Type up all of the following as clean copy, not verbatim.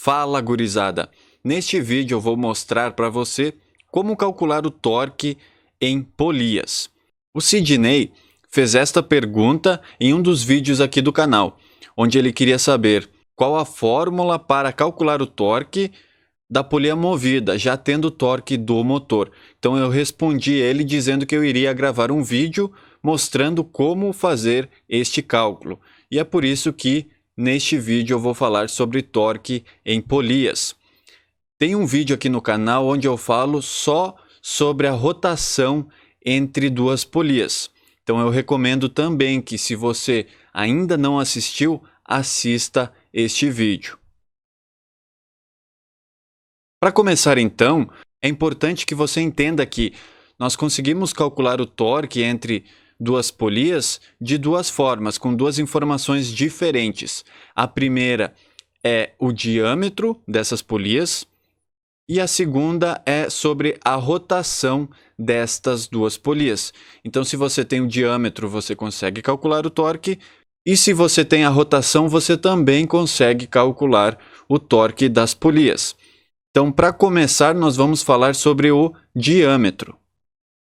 Fala, gurizada! Neste vídeo eu vou mostrar para você como calcular o torque em polias. O Sidney fez esta pergunta em um dos vídeos aqui do canal, onde ele queria saber qual a fórmula para calcular o torque da polia movida, já tendo o torque do motor. Então eu respondi ele dizendo que eu iria gravar um vídeo mostrando como fazer este cálculo. E é por isso que neste vídeo eu vou falar sobre torque em polias. Tem um vídeo aqui no canal onde eu falo só sobre a rotação entre duas polias. Então eu recomendo também que, se você ainda não assistiu, assista este vídeo. Para começar então, é importante que você entenda que nós conseguimos calcular o torque entre duas polias de duas formas, com duas informações diferentes. A primeira é o diâmetro dessas polias e a segunda é sobre a rotação destas duas polias. Então, se você tem o diâmetro, você consegue calcular o torque, e se você tem a rotação, você também consegue calcular o torque das polias. Então, para começar, nós vamos falar sobre o diâmetro.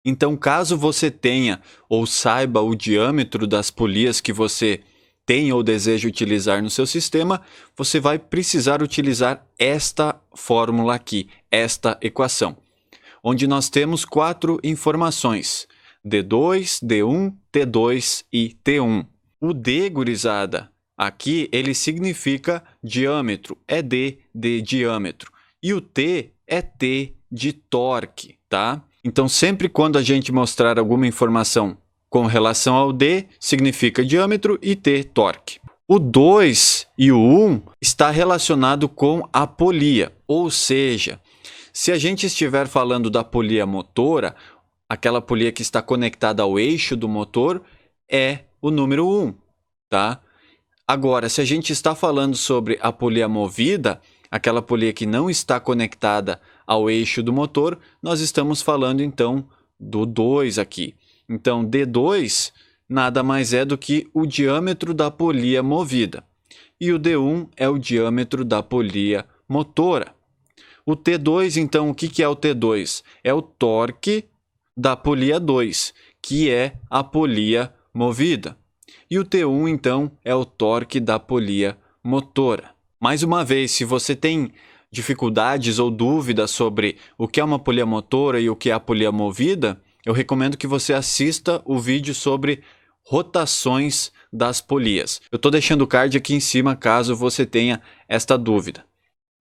Então, caso você tenha ou saiba o diâmetro das polias que você tem ou deseja utilizar no seu sistema, você vai precisar utilizar esta fórmula aqui, esta equação, onde nós temos 4 informações: D2, D1, T2 e T1. O D, gurizada, aqui ele significa diâmetro, é D de diâmetro. E o T é T de torque, tá? Então, sempre quando a gente mostrar alguma informação com relação ao D, significa diâmetro, e T, torque. O 2 e o 1 está relacionado com a polia, ou seja, se a gente estiver falando da polia motora, aquela polia que está conectada ao eixo do motor é o número 1, tá? Agora, se a gente está falando sobre a polia movida, aquela polia que não está conectada ao eixo do motor, nós estamos falando então do 2 aqui. Então, D2 nada mais é do que o diâmetro da polia movida. E o D1 é o diâmetro da polia motora. O T2, então, o que é o T2? É o torque da polia 2, que é a polia movida. E o T1, então, é o torque da polia motora. Mais uma vez, se você tem dificuldades ou dúvidas sobre o que é uma polia motora e o que é a polia movida, eu recomendo que você assista o vídeo sobre rotações das polias. Eu estou deixando o card aqui em cima caso você tenha esta dúvida.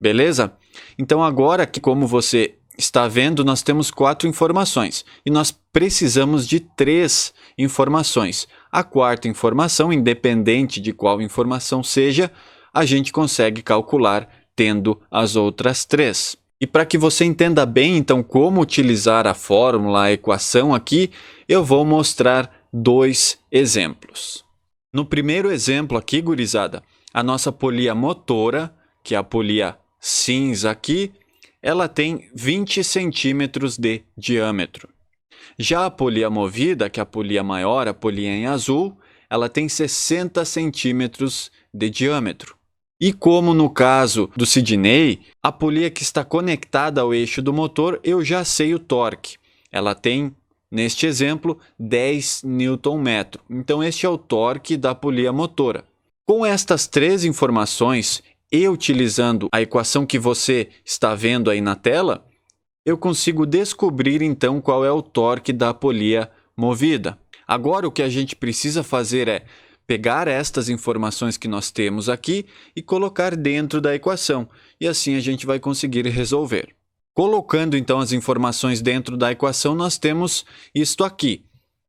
Beleza? Então agora, como você está vendo, nós temos 4 informações e nós precisamos de 3 informações. A quarta informação, independente de qual informação seja, a gente consegue calcular tendo as outras 3. E para que você entenda bem, então, como utilizar a fórmula, a equação aqui, eu vou mostrar 2 exemplos. No primeiro exemplo aqui, gurizada, a nossa polia motora, que é a polia cinza aqui, ela tem 20 centímetros de diâmetro. Já a polia movida, que é a polia maior, a polia em azul, ela tem 60 centímetros de diâmetro. E como no caso do Sidney, a polia que está conectada ao eixo do motor, eu já sei o torque. Ela tem, neste exemplo, 10 Nm. Então, este é o torque da polia motora. Com estas 3 informações, e utilizando a equação que você está vendo aí na tela, eu consigo descobrir, então, qual é o torque da polia movida. Agora, o que a gente precisa fazer é pegar estas informações que nós temos aqui e colocar dentro da equação. E assim a gente vai conseguir resolver. Colocando, então, as informações dentro da equação, nós temos isto aqui.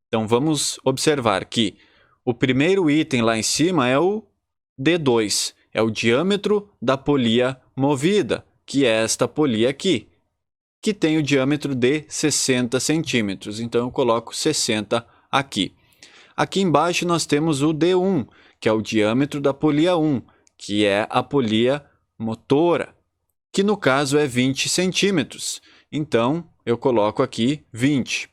Então, vamos observar que o primeiro item lá em cima é o D2. É o diâmetro da polia movida, que é esta polia aqui, que tem o diâmetro de 60 centímetros. Então, eu coloco 60 aqui. Aqui embaixo nós temos o D1, que é o diâmetro da polia 1, que é a polia motora, que no caso é 20 centímetros. Então, eu coloco aqui 20.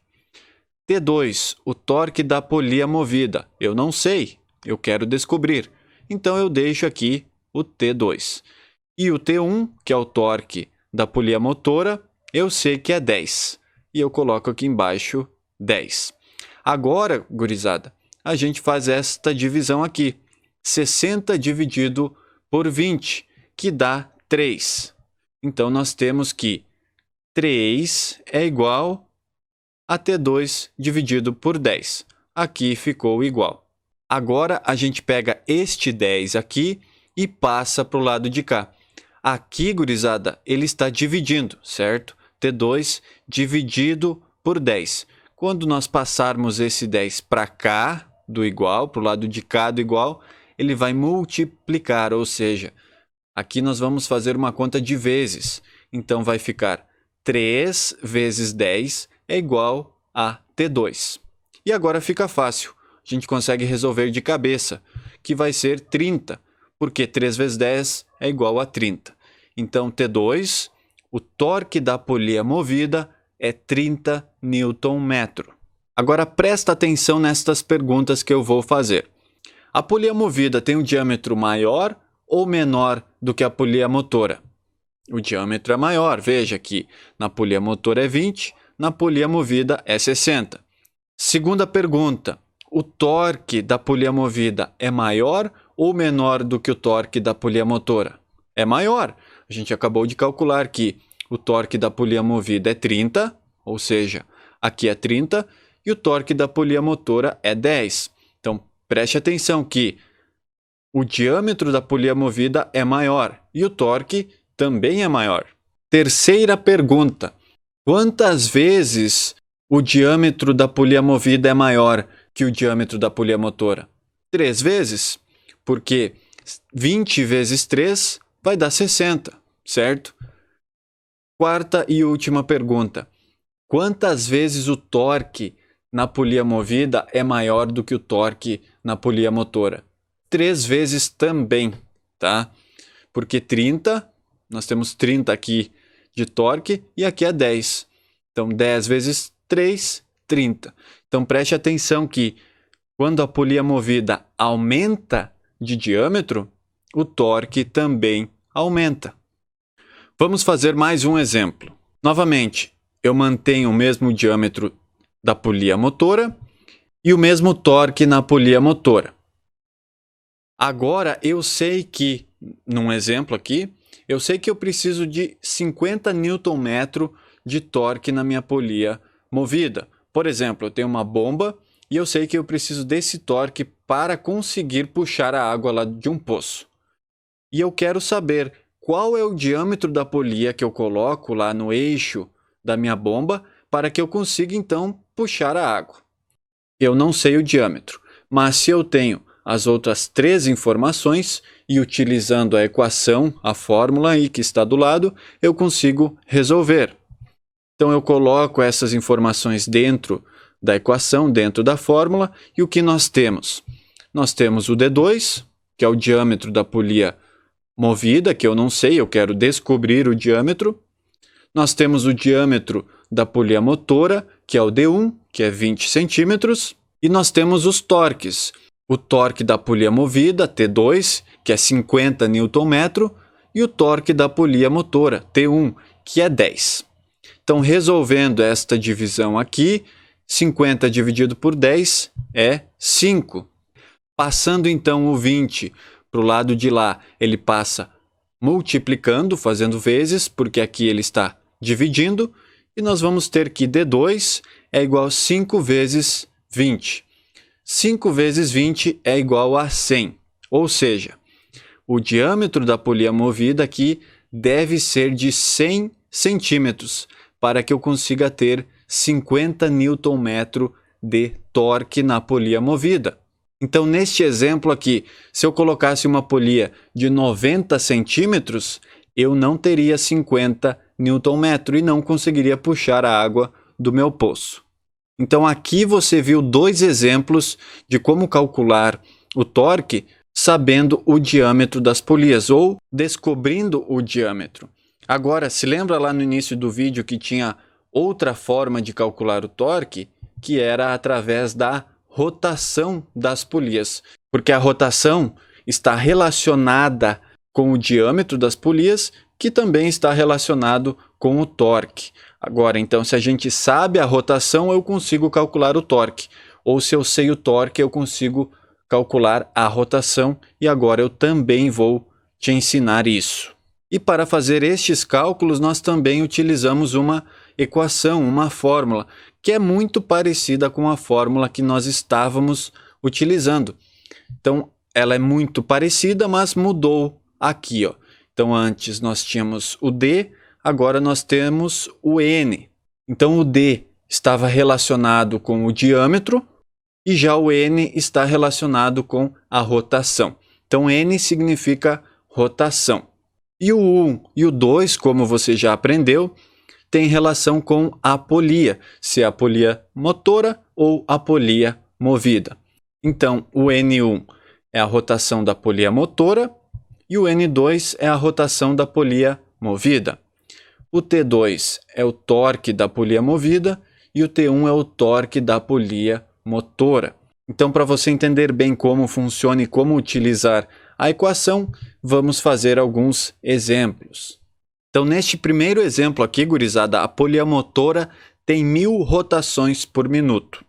T2, o torque da polia movida. Eu não sei, eu quero descobrir. Então, eu deixo aqui o T2. E o T1, que é o torque da polia motora, eu sei que é 10. E eu coloco aqui embaixo 10. Agora, gurizada, a gente faz esta divisão aqui. 60 dividido por 20, que dá 3. Então, nós temos que 3 é igual a T2 dividido por 10. Aqui ficou igual. Agora, a gente pega este 10 aqui e passa para o lado de cá. Aqui, gurizada, ele está dividindo, certo? T2 dividido por 10. Quando nós passarmos esse 10 para cá, do igual, para o lado de cá do igual, ele vai multiplicar, ou seja, aqui nós vamos fazer uma conta de vezes. Então, vai ficar 3 vezes 10 é igual a T2. E agora fica fácil. A gente consegue resolver de cabeça, que vai ser 30, porque 3 vezes 10 é igual a 30. Então, T2, o torque da polia movida é 30 Nm. Agora, presta atenção nestas perguntas que eu vou fazer. A polia movida tem um diâmetro maior ou menor do que a polia motora? O diâmetro é maior. Veja que na polia motora é 20, na polia movida é 60. Segunda pergunta. O torque da polia movida é maior ou menor do que o torque da polia motora? É maior. A gente acabou de calcular que o torque da polia movida é 30, ou seja, aqui é 30, e o torque da polia motora é 10. Então, preste atenção que o diâmetro da polia movida é maior e o torque também é maior. Terceira pergunta. Quantas vezes o diâmetro da polia movida é maior que o diâmetro da polia motora? 3 vezes, porque 20 vezes 3 vai dar 60, certo? Quarta e última pergunta. Quantas vezes o torque na polia movida é maior do que o torque na polia motora? 3 vezes também, tá? Porque 30, nós temos 30 aqui de torque e aqui é 10. Então, 10 vezes 3, 30. Então, preste atenção que quando a polia movida aumenta de diâmetro, o torque também aumenta. Vamos fazer mais um exemplo. Novamente, eu mantenho o mesmo diâmetro da polia motora e o mesmo torque na polia motora. Agora, eu sei que, num exemplo aqui, eu sei que eu preciso de 50 Nm de torque na minha polia movida. Por exemplo, eu tenho uma bomba e eu sei que eu preciso desse torque para conseguir puxar a água lá de um poço. E eu quero saber qual é o diâmetro da polia que eu coloco lá no eixo da minha bomba para que eu consiga, então, puxar a água. Eu não sei o diâmetro, mas se eu tenho as outras 3 informações e utilizando a equação, a fórmula aí que está do lado, eu consigo resolver. Então, eu coloco essas informações dentro da equação, dentro da fórmula, e o que nós temos? Nós temos o D2, que é o diâmetro da polia movida, que eu não sei, eu quero descobrir o diâmetro. Nós temos o diâmetro da polia motora, que é o D1, que é 20 centímetros. E nós temos os torques. O torque da polia movida, T2, que é 50 Nm, e o torque da polia motora, T1, que é 10. Então, resolvendo esta divisão aqui, 50 dividido por 10 é 5. Passando então o 20 para o lado de lá, ele passa multiplicando, fazendo vezes, porque aqui ele está dividindo, e nós vamos ter que D2 é igual a 5 vezes 20. 5 vezes 20 é igual a 100, ou seja, o diâmetro da polia movida aqui deve ser de 100 centímetros para que eu consiga ter 50 Nm de torque na polia movida. Então, neste exemplo aqui, se eu colocasse uma polia de 90 centímetros, eu não teria 50 Nm e não conseguiria puxar a água do meu poço. Então, aqui você viu 2 exemplos de como calcular o torque sabendo o diâmetro das polias ou descobrindo o diâmetro. Agora, se lembra lá no início do vídeo que tinha outra forma de calcular o torque, que era através da rotação das polias, porque a rotação está relacionada com o diâmetro das polias, que também está relacionado com o torque. Agora, então, se a gente sabe a rotação, eu consigo calcular o torque. Ou se eu sei o torque, eu consigo calcular a rotação. E agora eu também vou te ensinar isso. E para fazer estes cálculos, nós também utilizamos uma equação, uma fórmula, que é muito parecida com a fórmula que nós estávamos utilizando. Então, ela é muito parecida, mas mudou aqui, ó. Então, antes nós tínhamos o D, agora nós temos o N. Então, o D estava relacionado com o diâmetro e já o N está relacionado com a rotação. Então, N significa rotação. E o 1 e o 2, como você já aprendeu, tem relação com a polia, se é a polia motora ou a polia movida. Então, o N1 é a rotação da polia motora e o N2 é a rotação da polia movida. O T2 é o torque da polia movida e o T1 é o torque da polia motora. Então, para você entender bem como funciona e como utilizar a equação, vamos fazer alguns exemplos. Então, neste primeiro exemplo aqui, gurizada, a polia motora tem 1000 rotações por minuto.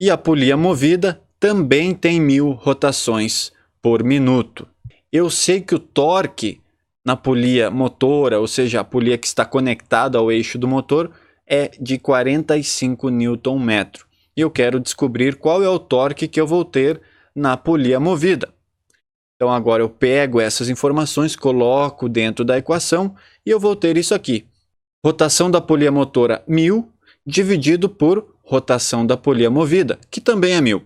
E a polia movida também tem 1000 rotações por minuto. Eu sei que o torque na polia motora, ou seja, a polia que está conectada ao eixo do motor, é de 45 Nm. E eu quero descobrir qual é o torque que eu vou ter na polia movida. Então agora eu pego essas informações, coloco dentro da equação e eu vou ter isso aqui. Rotação da polia motora 1000 dividido por rotação da polia movida, que também é 1000.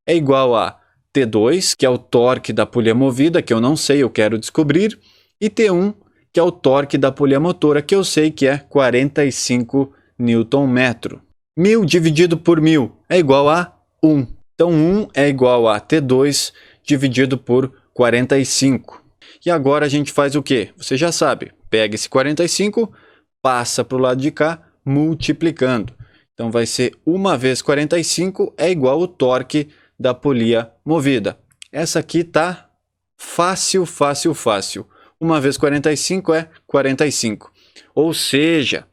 É igual a T2, que é o torque da polia movida, que eu não sei, eu quero descobrir, e T1, que é o torque da polia motora, que eu sei que é 45 Nm. 1000 dividido por 1000 é igual a 1. Então 1 é igual a T2 dividido por 45. E agora a gente faz o quê? Você já sabe, pega esse 45, passa para o lado de cá, multiplicando. Então vai ser 1 vezes 45 é igual ao torque da polia movida. Essa aqui tá fácil, fácil, fácil. 1 vezes 45 é 45. Ou seja,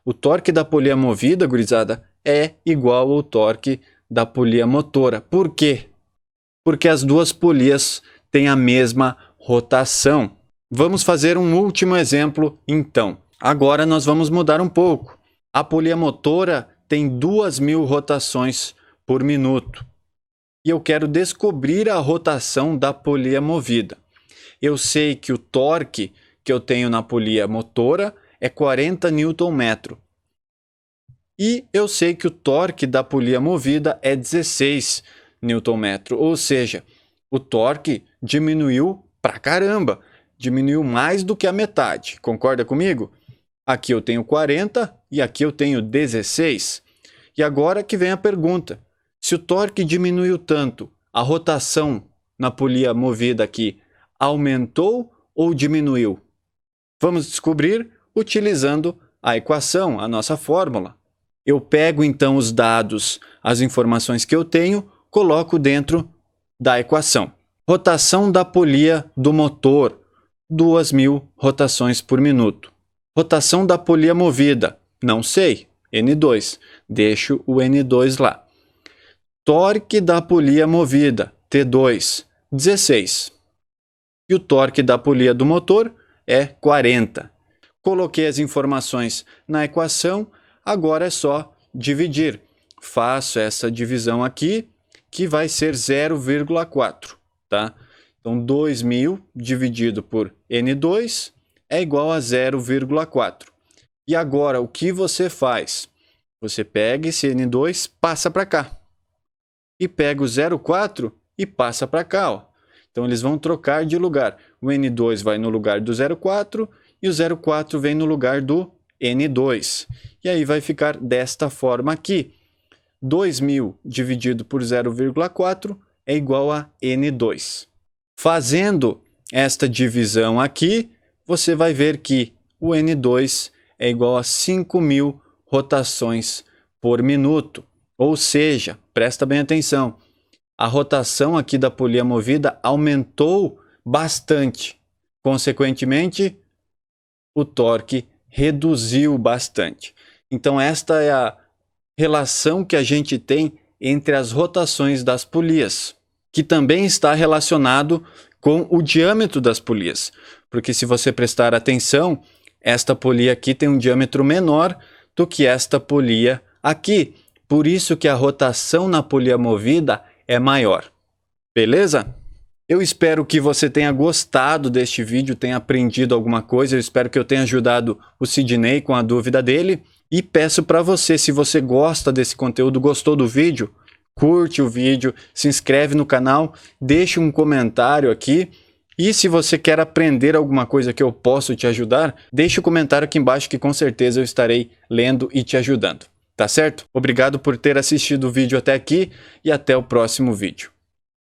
o torque da polia movida, gurizada, é igual ao torque da polia motora. Por quê? Porque as duas polias têm a mesma rotação. Vamos fazer um último exemplo, então. Agora nós vamos mudar um pouco. A polia motora tem 2000 rotações por minuto. E eu quero descobrir a rotação da polia movida. Eu sei que o torque que eu tenho na polia motora é 40 Nm. E eu sei que o torque da polia movida é 16 Nm. Ou seja, o torque diminuiu pra caramba. Diminuiu mais do que a metade. Concorda comigo? Aqui eu tenho 40 e aqui eu tenho 16. E agora que vem a pergunta. Se o torque diminuiu tanto, a rotação na polia movida aqui aumentou ou diminuiu? Vamos descobrir utilizando a equação, a nossa fórmula. Eu pego então os dados, as informações que eu tenho, coloco dentro da equação. Rotação da polia do motor, 2000 rotações por minuto. Rotação da polia movida, não sei, N2, deixo o N2 lá. Torque da polia movida, T2, 16. E o torque da polia do motor é 40. Coloquei as informações na equação, agora é só dividir. Faço essa divisão aqui, que vai ser 0,4, tá? Então, 2000 dividido por N2 é igual a 0,4. E agora, o que você faz? Você pega esse N2, passa para cá. E pega o 0,4 e passa para cá, ó. Então, eles vão trocar de lugar. O N2 vai no lugar do 0,4 e o 0,4 vem no lugar do N2. E aí vai ficar desta forma aqui. 2000 dividido por 0,4 é igual a N2. Fazendo esta divisão aqui, você vai ver que o N2 é igual a 5000 rotações por minuto. Ou seja, presta bem atenção, a rotação aqui da polia movida aumentou bastante. Consequentemente, o torque reduziu bastante. Então esta é a relação que a gente tem entre as rotações das polias, que também está relacionado com o diâmetro das polias, porque se você prestar atenção, esta polia aqui tem um diâmetro menor do que esta polia aqui, por isso que a rotação na polia movida é maior. Beleza? Eu espero que você tenha gostado deste vídeo, tenha aprendido alguma coisa. Eu espero que eu tenha ajudado o Sidney com a dúvida dele. E peço para você, se você gosta desse conteúdo, gostou do vídeo, curte o vídeo, se inscreve no canal, deixe um comentário aqui. E se você quer aprender alguma coisa que eu posso te ajudar, deixe um comentário aqui embaixo que com certeza eu estarei lendo e te ajudando. Tá certo? Obrigado por ter assistido o vídeo até aqui e até o próximo vídeo.